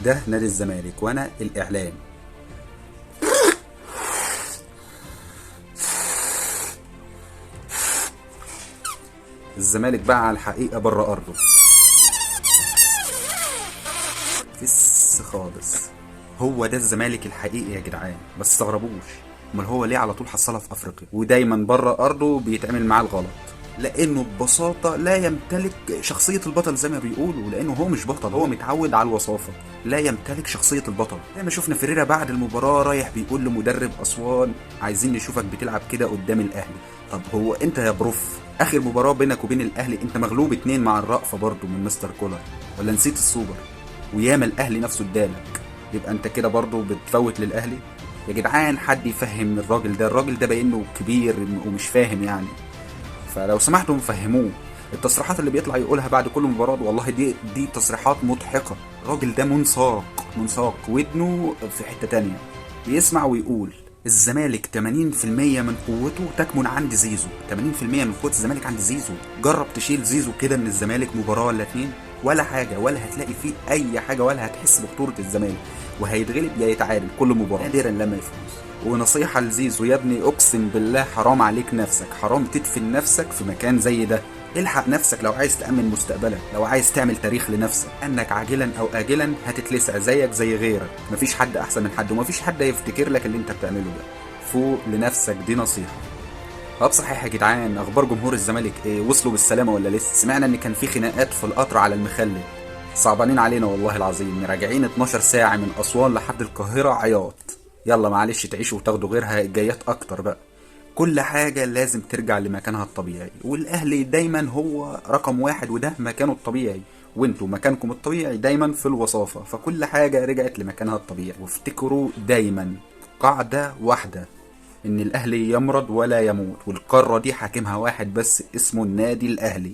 ده نادي الزمالك وانا الاعلام. الزمالك بقى على الحقيقة بره ارضه فس خالص. هو ده الزمالك الحقيقي يا جدعان، بس استغربوش. امال هو ليه على طول حصلها في افريقيا ودايما بره ارضه بيتعمل معاه الغلط؟ لانه ببساطه لا يمتلك شخصيه البطل زي ما بيقولوا، لانه هو مش بطل، هو متعود على الوصافه، لا يمتلك شخصيه البطل. زي ما شفنا فيريرا بعد المباراه رايح بيقول لمدرب اسوان عايزين نشوفك بتلعب كده قدام الاهلي. طب هو انت يا بروف اخر مباراه بينك وبين الاهلي انت مغلوب 2 مع الرأفه برضه من مستر كولر، ولا نسيت السوبر؟ وياما الاهلي نفسه ادالك، يبقى انت كده برضه بتفوت للاهلي. يا جدعان حد يفهم الراجل ده بانه كبير ومش فاهم يعني، فلو سمحتم فهموه. التصريحات اللي بيطلع يقولها بعد كل مباراة والله دي تصريحات مضحكة. الراجل ده منساق ودنه في حتة تانية، بيسمع ويقول الزمالك 80% من قوته تكمن عند زيزو. 80% من قوة الزمالك عند زيزو. جرب تشيل زيزو كده من الزمالك مباراة ولا 2 ولا حاجة، ولا هتلاقي فيه أي حاجة، ولا هتحس بخطورة الزمالك، وهيتغلب يا يتعادل كل مباراة نادرا لما يفوز. ونصيحة لزيزو يا ابني، اقسم بالله حرام عليك نفسك، حرام تدفن نفسك في مكان زي ده. الحق نفسك لو عايز تأمن مستقبلك، لو عايز تعمل تاريخ لنفسك، انك عاجلا او آجلا هتتلسع زيك زي غيرك. مفيش حد احسن من حد، ومفيش حد هيفتكر لك اللي انت بتعمله ده. فوق لنفسك، دي نصيحة. طب صحيح يا جدعان، اخبار جمهور الزمالك ايه؟ وصلوا بالسلامة ولا لسه؟ سمعنا ان كان في خناقات في القطر على المخلل. صعبانين علينا والله العظيم، راجعين 12 ساعة من اسوان لحد القاهرة عياط. يلا معلش تعيشوا وتاخدوا غيرها جايات اكتر بقى. كل حاجة لازم ترجع لمكانها الطبيعي، والاهلي دايما هو رقم واحد وده مكانه الطبيعي، وانتوا مكانكم الطبيعي دايما في الوصافة، فكل حاجة رجعت لمكانها الطبيعي. وافتكروا دايما قاعدة واحدة، ان الاهلي يمرض ولا يموت، والقارة دي حاكمها واحد بس اسمه النادي الاهلي.